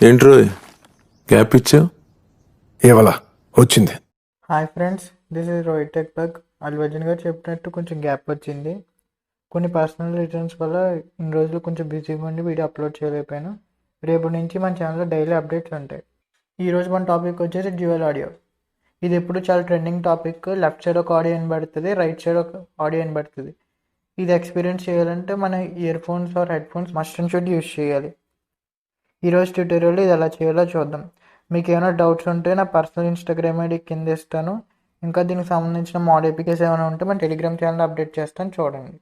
ఏంట్రో gap ఇచ్చావు ఏవలా వచ్చింది. Hi friends, this is Rohit tech bug. Allu Arjun గారు చెప్పినట్టు కొంచెం గ్యాప్ వచ్చింది. కొన్ని పర్సనల్ రీజన్స్ వల్ల ఇన్ని రోజులు కొంచెం బిజీగా ఉండి వీడియో అప్లోడ్ చేయలేకపోయాను. రేపు నుంచి మన ఛానల్లో డైలీ అప్డేట్స్ ఉంటాయి. ఈరోజు మన టాపిక్ వచ్చేసి డ్యూయల్ ఆడియో. ఇది ఎప్పుడు చాలా ట్రెండింగ్ టాపిక్. లెఫ్ట్ సైడ్ ఒక ఆడియో వినబడుతుంది, రైట్ సైడ్ ఒక ఆడియో వినబడుతుంది. ఇది ఎక్స్పీరియన్స్ చేయాలంటే మన earphones or headphones must and should use చేయాలి. ఈరోజు ట్యూటోరియల్లో ఇది ఎలా చేయాలో చూద్దాం. మీకు ఏమైనా డౌట్స్ ఉంటే నా పర్సనల్ ఇన్స్టాగ్రామ్ ఐడి కింద ఇస్తాను. ఇంకా దీనికి సంబంధించిన మోడిఫికేషన్ ఏమైనా ఉంటే మన టెలిగ్రామ్ ఛానల్ అప్డేట్ చేస్తాను, చూడండి.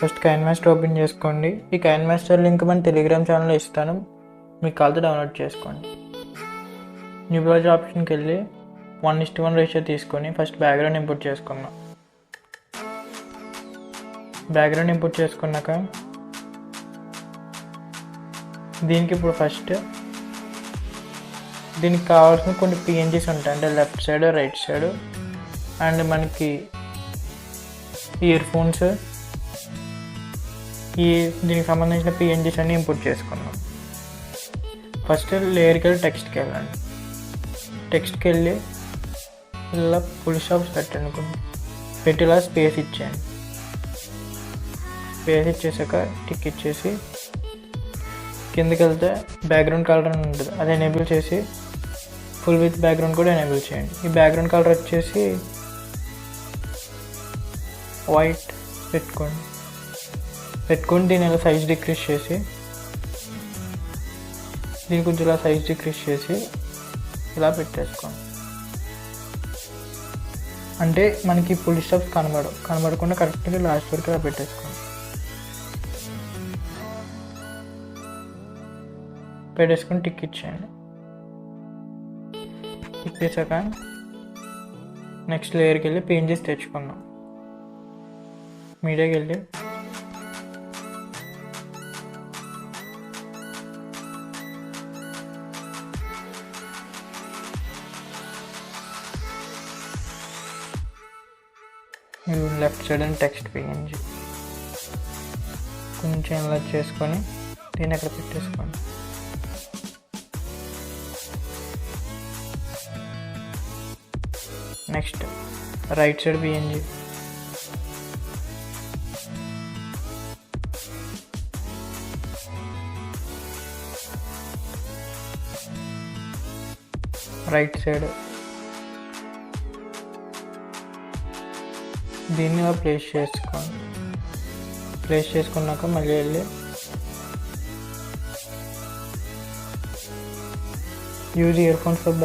ఫస్ట్ కైన్మాస్టర్ ఓపెన్ చేసుకోండి. ఈ కైన్మాస్టర్ లింక్ మన టెలిగ్రామ్ ఛానల్లో ఇస్తాను, మీకు కాల్తో డౌన్లోడ్ చేసుకోండి. న్యూ బ్రౌజర్ ఆప్షన్కి వెళ్ళి 1:1 రేషియో తీసుకొని ఫస్ట్ బ్యాక్గ్రౌండ్ ఇంపోర్ట్ చేసుకున్నాం. బ్యాక్గ్రౌండ్ ఇంపోర్ట్ చేసుకున్నాక దీనికి ఇప్పుడు ఫస్ట్ దీనికి కావాల్సిన కొన్ని పిఎన్జీస్ ఉంటాయి, అంటే left side right side and మనకి ఇయర్ ఫోన్స్, దీనికి సంబంధించిన పిఎన్జీస్ అన్ని ఇంపోర్ట్ చేసుకున్నాం. ఫస్ట్ లేయర్కి వెళ్ళి టెక్స్ట్కి వెళ్ళండి. టెక్స్ట్కి వెళ్ళి ఇలా ఫుల్ స్టాప్స్ పెట్టండి, పెట్టి ఇలా స్పేస్ ఇచ్చేయండి. స్పేస్ ఇచ్చేసాక టిక్ ఇచ్చేసి కిందకి వెళ్తే బ్యాక్గ్రౌండ్ కలర్ అని ఉంటుంది, అది ఎనేబుల్ చేసి ఫుల్ విత్ బ్యాక్గ్రౌండ్ కూడా ఎనేబుల్ చేయండి. ఈ బ్యాక్గ్రౌండ్ కలర్ వచ్చేసి వైట్ పెట్టుకొని దీన్ని ఇలా సైజ్ డిక్రీజ్ చేసి దీని కొంచెం ఇలా సైజ్ డిక్రీజ్ చేసి ఇలా పెట్టేసుకోండి. అంటే మనకి ఫుల్ స్టాప్స్ కనబడకుండా కరెక్ట్గా లాస్ట్ వరకు ఇలా పెట్టేసుకోండి. పెట్టేసుకొని టిక్ ఇచ్చేయండి. టిక్ చేశాక నెక్స్ట్ లేయర్కి వెళ్ళి పిఎన్జీస్ తెచ్చుకుందాం. మీడియాకి వెళ్ళి left side and text PNG కొంచెం ఇలా చేసుకొని దీన్ని అక్కడ పెట్టేసుకోండి. Next right side PNG right side దీన్ని ఇలా ప్లేస్ చేసుకోండి. ప్లేస్ చేసుకున్నాక మళ్ళీ వెళ్ళి use ear phones for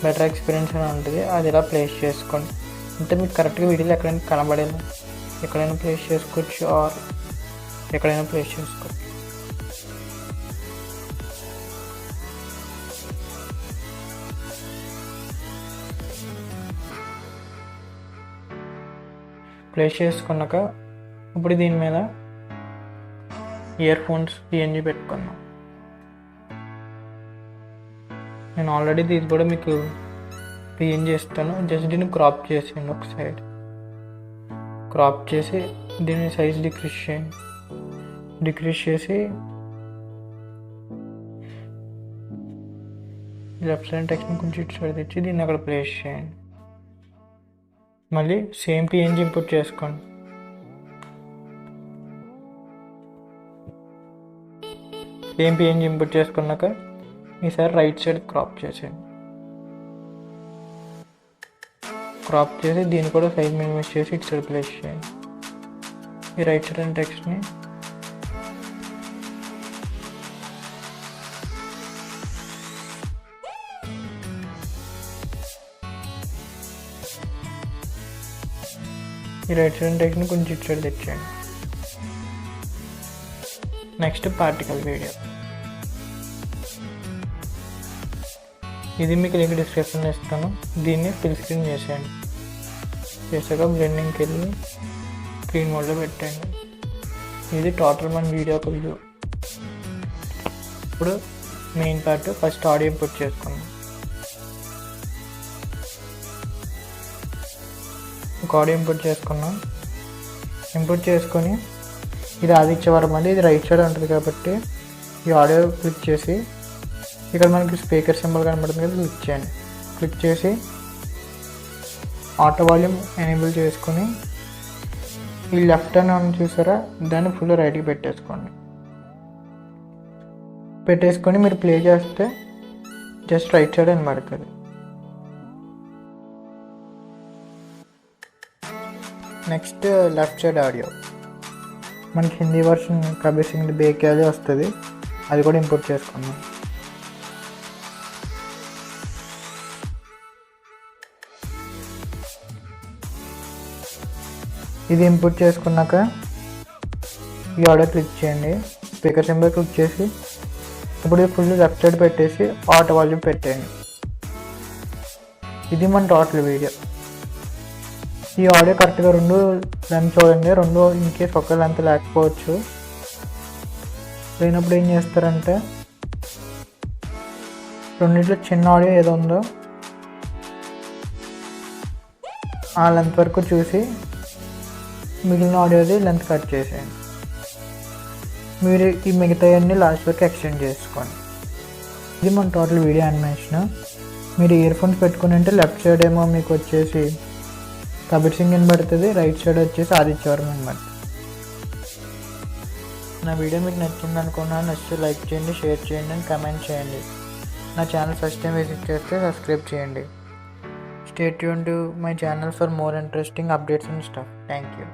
better experience అని ఉంటుంది, అది ఇలా ప్లేస్ చేసుకోండి. అంటే మీకు కరెక్ట్గా వీడియోలో ఎక్కడైనా కనబడేలా ఎక్కడైనా ప్లేస్ చేసుకోవచ్చు ఆర్ ఎక్కడైనా ప్లేస్ చేసుకోవచ్చు. ప్లేస్ చేసుకున్నాక ఇప్పుడు దీని మీద ఇయర్ ఫోన్స్ పిఎన్జీ పెట్టుకున్నాం. నేను ఆల్రెడీ దీన్ని కూడా మీకు పిఎన్జీ ఇస్తాను, జస్ట్ దీన్ని క్రాప్ చేసేయండి. ఒక సైడ్ క్రాప్ చేసి దీన్ని సైజ్ డిక్రీజ్ చేయండి. డిక్రీజ్ చేసి లెఫ్ట్ సైడ్ టెక్స్ట్ని కొంచెం ఇటు సైడ్ తెచ్చి దీన్ని అక్కడ ప్లేస్ చేయండి. మళ్ళీ సేమ్ పిఎన్జీ ఇంపోర్ట్ చేసుకోండి. సేమ్ పిఎన్జీ ఇంపోర్ట్ చేసుకున్నాక ఈసారి రైట్ సైడ్ క్రాప్ చేసేయండి. క్రాప్ చేసి దీన్ని కూడా సైజ్ మినిమైజ్ చేసి ఇటు సైడ్ ప్లేస్ చేయండి. ఈ రైట్ సైడ్ అండ్ టెక్స్ట్ని కొంచెం ఇటు సైడ్ తెచ్చేయండి. నెక్స్ట్ పార్టికల్ వీడియో, ఇది మీకు లింక్ డిస్క్రిప్షన్లో ఇస్తాను. దీన్ని ఫిల్ స్క్రీన్ చేసేయండి. చేసాక బ్లెండింగ్కి వెళ్ళి స్క్రీన్ మోడ్లో పెట్టండి. ఇది టోటల్ మన వీడియో ఒక వ్యూ. ఇప్పుడు main part first audio import చేసుకున్నాం. ఒక ఆడియో ఇంపోర్ట్ చేసుకున్నాం. ఇంపోర్ట్ చేసుకొని ఇది ఆదిత్యవరం అండి, ఇది రైట్ సైడ్ ఉంటుంది కాబట్టి ఈ ఆడియో క్లిక్ చేసి ఇక్కడ మనకి స్పీకర్ సింబల్ కనబడుతుంది కదా, క్లిక్ చేయండి. క్లిక్ చేసి ఆటో వాల్యూమ్ ఎనేబుల్ చేసుకొని ఈ లెఫ్ట్ అని చూసారా, దాన్ని ఫుల్ రైట్కి పెట్టేసుకొని మీరు ప్లే చేస్తే జస్ట్ రైట్ సైడ్ అని పడుతుంది. నెక్స్ట్ లెఫ్ట్ సైడ్ ఆడియో మనకి హిందీ వర్షన్ కబీర్ సింగ్ బేక్యాలే వస్తుంది, అది కూడా ఇంపోర్ట్ చేసుకున్నాం. ఇది ఇంపోర్ట్ చేసుకున్నాక ఈ ఆడియో క్లిక్ చేయండి, స్పీకర్ సింబల్ క్లిక్ చేసి ఇప్పుడు ఫుల్ లెఫ్ట్ సైడ్ పెట్టేసి ఆటో వాల్యూమ్ పెట్టేయండి. ఇది మన టోటల్ వీడియో. ఈ ఆడియో కరెక్ట్గా 2 లెంత్ చూడండి, 2 ఇన్కేస్ ఒక లెంత్ లేకపోవచ్చు. లేనప్పుడు ఏం చేస్తారంటే రెండిట్లో చిన్న ఆడియో ఏదో ఉందో ఆ లెంత్ వరకు చూసి మిగిలిన ఆడియోది లెంత్ కట్ చేసేయండి. మీరు ఈ మిగతాయన్నీ లాస్ట్ వరకు ఎక్స్టెండ్ చేసుకోండి. ఇది మన టోటల్ వీడియో యానిమేషన్. మీరు ఇయర్ ఫోన్స్ పెట్టుకుని ఉంటే లెఫ్ట్ సైడ్ ఏమో మీకు వచ్చేసి కబీర్ సింగ్ అని పడుతుంది, రైట్ సైడ్ వచ్చేసి ఆదిత్యవరం అని పడుతుంది. నా వీడియో మీకు నచ్చింది అనుకున్నాను. నచ్చితే లైక్ చేయండి, షేర్ చేయండి అండ్ కమెంట్ చేయండి. నా ఛానల్ ఫస్ట్ టైం విజిట్ చేస్తే సబ్స్క్రైబ్ చేయండి. Stay tune to my channel for more interesting updates and stuff. Thank you.